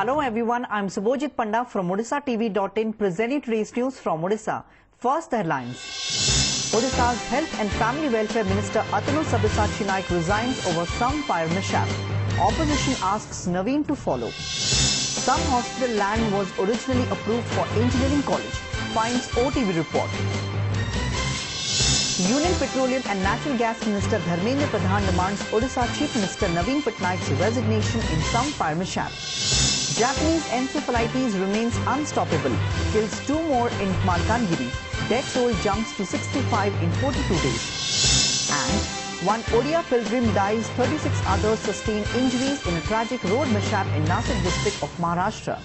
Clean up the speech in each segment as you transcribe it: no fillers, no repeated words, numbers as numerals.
Hello everyone, I'm Subhojit Panda from Odishatv.in presenting today's news from Odisha. First, the headlines. Odisha's Health and Family Welfare Minister Atanu Sabyasachi Naik resigns over some fire mishap. Opposition asks Naveen to follow. Some hospital land was originally approved for engineering college, finds OTV report. Union Petroleum and Natural Gas Minister Dharmendra Pradhan demands Odisha Chief Minister Naveen Patnaik's resignation in some fire mishap. Japanese encephalitis remains unstoppable, kills 2 more in Malkangiri. Death toll jumps to 65 in 42 days. And one Odia pilgrim dies, 36 others sustain injuries in a tragic road mishap in Nasik district of Maharashtra.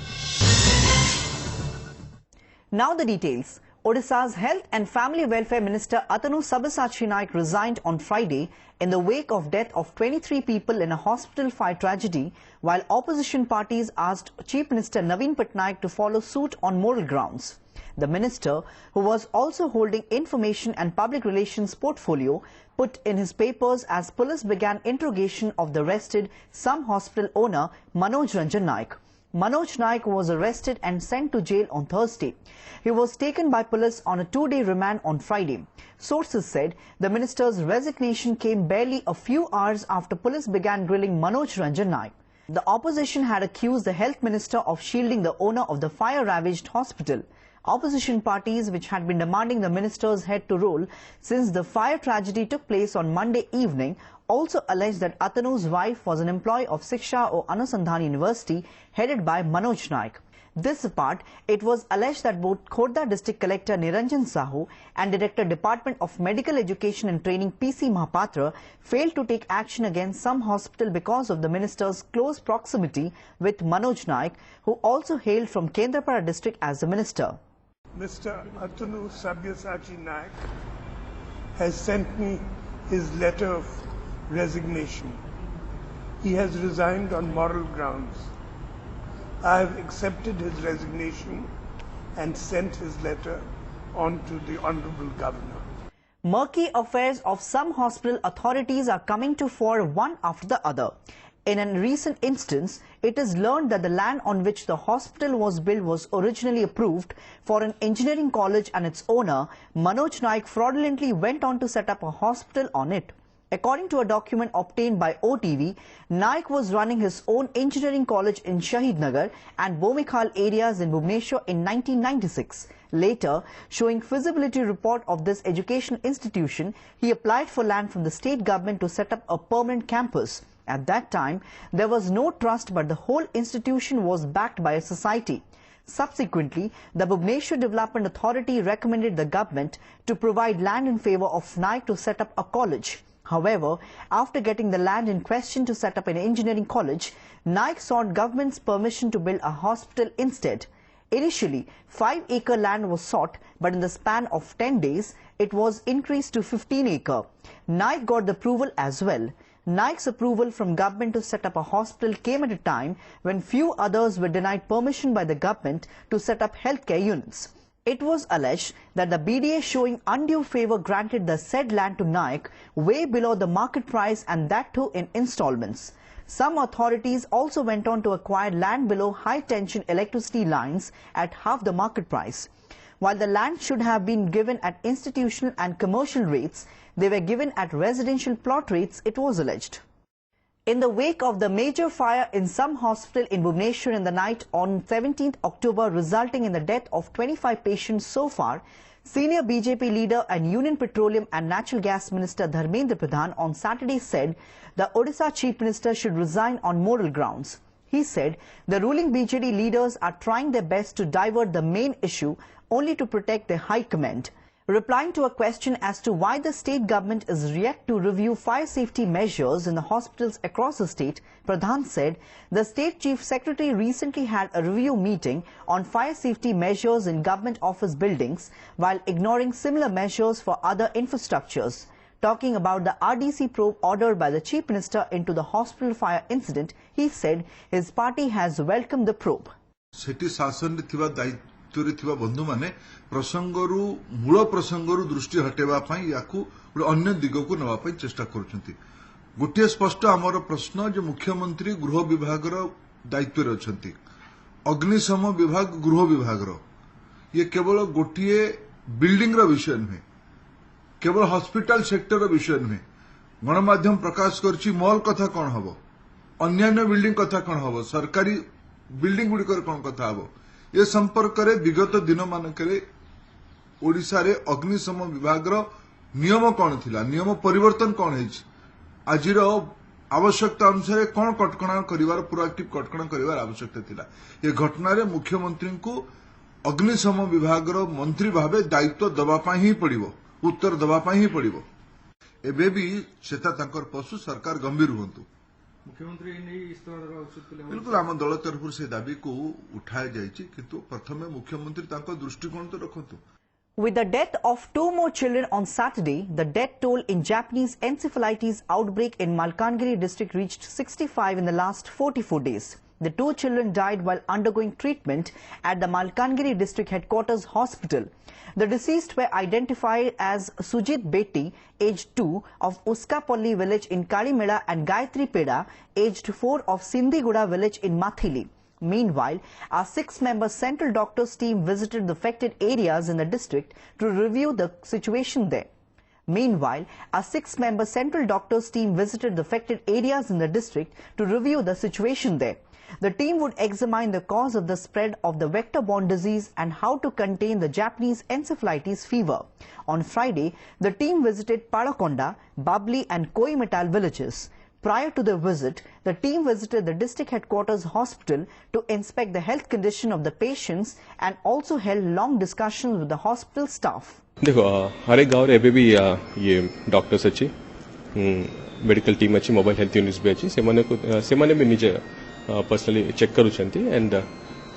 Now the details. Odisha's Health and Family Welfare Minister Atanu Sabyasachi Naik resigned on Friday in the wake of death of 23 people in a hospital fire tragedy, while opposition parties asked Chief Minister Naveen Patnaik to follow suit on moral grounds. The minister, who was also holding information and public relations portfolio, put in his papers as police began interrogation of the arrested some hospital owner Manoj Ranjan Naik. Manoj Naik was arrested and sent to jail on Thursday. He was taken by police on a 2-day remand on Friday. Sources said the minister's resignation came barely a few hours after police began grilling Manoj Ranjan Naik. The opposition had accused the health minister of shielding the owner of the fire-ravaged hospital. Opposition parties, which had been demanding the minister's head to roll since the fire tragedy took place on Monday evening, also alleged that Atanu's wife was an employee of Shiksha or Anusandhan University headed by Manoj Naik. This apart, it was alleged that both Khordha District Collector Niranjan Sahu and Director Department of Medical Education and Training PC Mahapatra failed to take action against some hospital because of the minister's close proximity with Manoj Naik, who also hailed from Kendrapara district as the minister. Mr. Atanu Sabyasachi Naik has sent me his letter of resignation. He has resigned on moral grounds. I have accepted his resignation and sent his letter on to the Honorable Governor. Murky affairs of some hospital authorities are coming to fore one after the other. In a recent instance, it is learned that the land on which the hospital was built was originally approved for an engineering college, and its owner, Manoj Naik, fraudulently went on to set up a hospital on it. According to a document obtained by OTV, Naik was running his own engineering college in Shahid Nagar and Bomikhal areas in Bhubaneswar in 1996. Later, showing feasibility report of this education institution, he applied for land from the state government to set up a permanent campus. At that time, there was no trust, but the whole institution was backed by a society. Subsequently, the Bhubaneswar Development Authority recommended the government to provide land in favor of Naik to set up a college. However, after getting the land in question to set up an engineering college, Naik sought government's permission to build a hospital instead. Initially, 5-acre land was sought, but in the span of 10 days, it was increased to 15-acre. Naik got the approval as well. Naik's approval from government to set up a hospital came at a time when few others were denied permission by the government to set up healthcare units. It was alleged that the BDA, showing undue favour, granted the said land to Naik way below the market price, and that too in installments. Some authorities also went on to acquire land below high-tension electricity lines at half the market price. While the land should have been given at institutional and commercial rates, they were given at residential plot rates, it was alleged. In the wake of the major fire in some hospital in Bhubaneswar in the night on 17th October, resulting in the death of 25 patients so far, senior BJP leader and Union Petroleum and Natural Gas Minister Dharmendra Pradhan on Saturday said the Odisha Chief Minister should resign on moral grounds. He said the ruling BJP leaders are trying their best to divert the main issue only to protect their high command. Replying to a question as to why the state government is yet to review fire safety measures in the hospitals across the state, Pradhan said the state chief secretary recently had a review meeting on fire safety measures in government office buildings while ignoring similar measures for other infrastructures. Talking about the RDC probe ordered by the chief minister into the hospital fire incident, he said his party has welcomed the probe. बंधु माने प्रसंगरू मूल प्रसंगरू दृष्टि हटेबा पई याकू अन्य दिग को नवा पई चेष्टा करूछंती। गोटे स्पष्ट आमर प्रश्न जे मुख्यमंत्री गृह विभाग दायित्व रे अछंती। अग्निशम विभाग गृह विभाग ये केवल गोटे बिल्डिंग विषय नुहे, केवल हॉस्पिटल सेक्टर विषय नुहे। गणमाध्यम प्रकाश करछि मॉल कथा कौन हम, अन्य बिल्डिंग कथा कौन हम, सरकारी बिल्डिंग गुड़िकर कौन कथा हम, ये संपर्क में विगत दिन मानक ओडिशा रे अग्निशम विभाग नियम कौन थिला, नियम परिवर्तन कौन है, आज आवश्यकता अनुसार कौन कटकणा करिवार प्रोएक्टिव कटकणा करिवार आवश्यकता थिला। ये घटना रे मुख्यमंत्री को अग्निशम विभाग मंत्री भावे दायित्व दबा ही पड़िबो, उत्तर दबा ही पड़िबो। एबे भी सेता तांकर पशु सरकार गंभीर हुंतु। मुख्यमंत्री इस्तीफा देवा उचित बिल्कुल आम दल तरफ से दाबी को उठाया जायछि, किंतु प्रथमे मुख्यमंत्री तांको दृष्टिकोण तो रखंतु। With the death of 2 more children on Saturday, the death toll in Japanese encephalitis outbreak in Malkangiri district reached 65 in the last 44 days. The 2 children died while undergoing treatment at the Malkangiri district headquarters hospital. The deceased were identified as Sujit Beti, aged 2, of Uskapalli village in Kalimeda, and Gayatri Peda, aged 4, of Sindiguda village in Mathili. Meanwhile, our 6-member central doctors team visited the affected areas in the district to review the situation there. Meanwhile, our 6-member central doctors team visited the affected areas in the district to review the situation there. The team would examine the cause of the spread of the vector-borne disease and how to contain the Japanese encephalitis fever. On Friday, the team visited Padakonda, Babli and Koimetal villages. Prior to the visit, the team visited the district headquarters hospital to inspect the health condition of the patients and also held long discussions with the hospital staff. देखो हर एक गाँव रे एबे भी ये doctors अच्छी medical team अच्छी mobile health units भी अच्छी से माने भी निजे पर्सनली चेक करूछंती and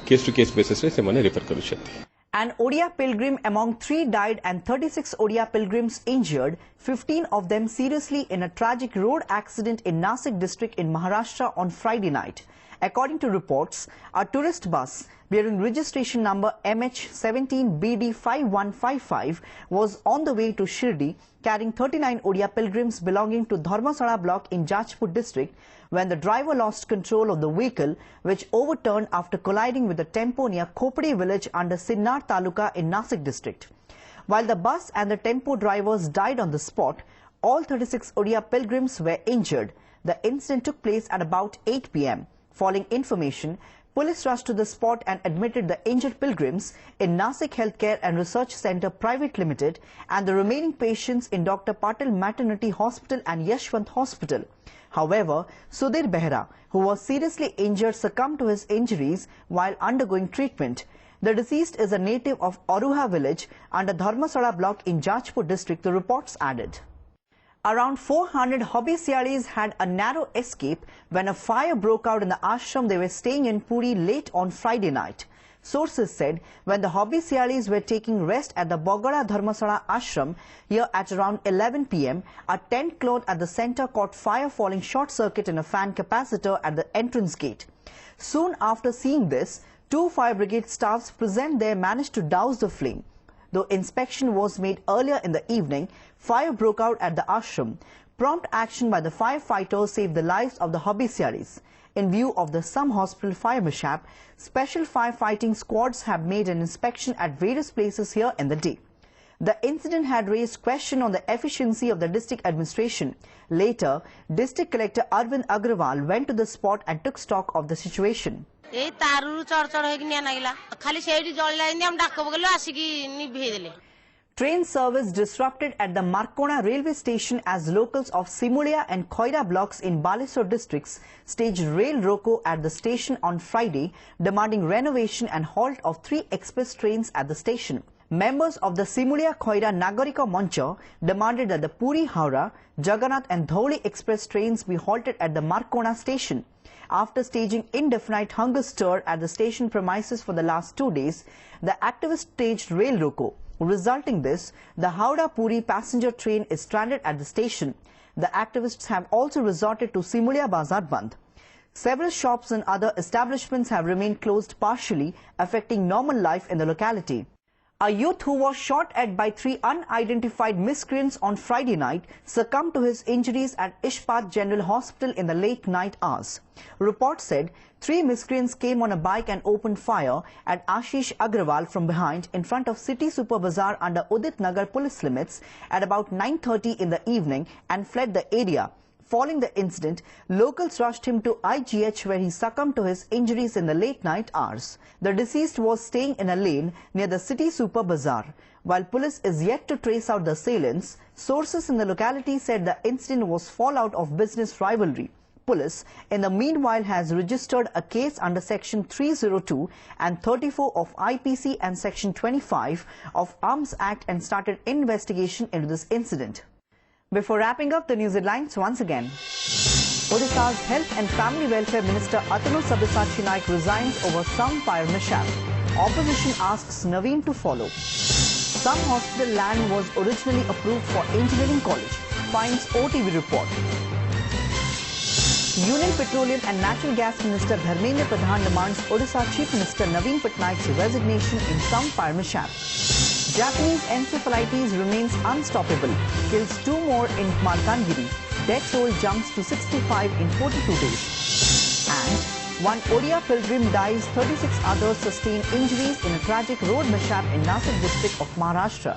case to case basis रे से माने रेफर करूछंती। An Odia pilgrim among 3 died and 36 Odia pilgrims injured, 15 of them seriously in a tragic road accident in Nasik district in Maharashtra on Friday night. According to reports, a tourist bus bearing registration number MH17BD5155 was on the way to Shirdi carrying 39 Odia pilgrims belonging to Dharmasala block in Jajpur district when the driver lost control of the vehicle, which overturned after colliding with a tempo near Khopade village under Sinnar Taluka in Nasik district. While the bus and the tempo drivers died on the spot, all 36 Odia pilgrims were injured. The incident took place at about 8 p.m. Following information, police rushed to the spot and admitted the injured pilgrims in Nasik Healthcare and Research Centre Private Limited and the remaining patients in Dr. Patil Maternity Hospital and Yashwant Hospital. However, Sudhir Behra, who was seriously injured, succumbed to his injuries while undergoing treatment. The deceased is a native of Oruha village under Dharmasala block in Jajpur district, the reports added. Around 400 Hobbesialis had a narrow escape when a fire broke out in the ashram they were staying in Puri late on Friday night. Sources said when the Hobbesialis were taking rest at the Bogara Dharmasala ashram here at around 11 p.m, a tent cloth at the centre caught fire following short circuit in a fan capacitor at the entrance gate. Soon after seeing this, 2 fire brigade staffs present there managed to douse the flame. Though inspection was made earlier in the evening, fire broke out at the ashram. Prompt action by the firefighters saved the lives of the Hobbesialis. In view of the Some Hospital fire mishap, special firefighting squads have made an inspection at various places here in the day. The incident had raised question on the efficiency of the district administration. Later, District Collector Arvind Agrawal went to the spot and took stock of the situation. Train service disrupted at the Markona railway station as locals of Simulia and Khoira blocks in Balesur districts staged rail roko at the station on Friday, demanding renovation and halt of 3 express trains at the station. Members of the Simulia Khoira Nagarika Mancha demanded that the Puri Howrah, Jagannath and Dholi express trains be halted at the Markona station. After staging indefinite hunger stir at the station premises for the last 2 days, the activists staged rail roko. Resulting this, the Howrah-Puri passenger train is stranded at the station. The activists have also resorted to Simulia Bazar Band. Several shops and other establishments have remained closed partially, affecting normal life in the locality. A youth who was shot at by 3 unidentified miscreants on Friday night succumbed to his injuries at Ishpat General Hospital in the late night hours. Reports said 3 miscreants came on a bike and opened fire at Ashish Agrawal from behind in front of City Super Bazaar under Udit Nagar police limits at about 9:30 in the evening and fled the area. Following the incident, locals rushed him to IGH where he succumbed to his injuries in the late night hours. The deceased was staying in a lane near the City Super Bazaar. While police is yet to trace out the assailants, sources in the locality said the incident was fallout of business rivalry. Police, in the meanwhile, has registered a case under Section 302 and 34 of IPC and Section 25 of Arms Act and started investigation into this incident. Before wrapping up the news headlines once again, Odisha's Health and Family Welfare Minister Atanu Sabyasachi Naik resigns over some fire mishap. Opposition asks Naveen to follow. Some hospital land was originally approved for engineering college, finds OTV report. Union Petroleum and Natural Gas Minister Dharmendra Pradhan demands Odisha Chief Minister Naveen Patnaik's resignation in some fire mishap. Japanese encephalitis remains unstoppable, kills 2 more in Malkangiri. Death toll jumps to 65 in 42 days. And one Odia pilgrim dies, 36 others sustain injuries in a tragic road mishap in Nasik district of Maharashtra.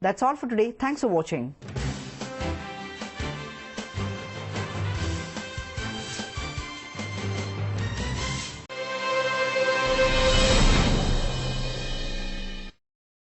That's all for today. Thanks for watching.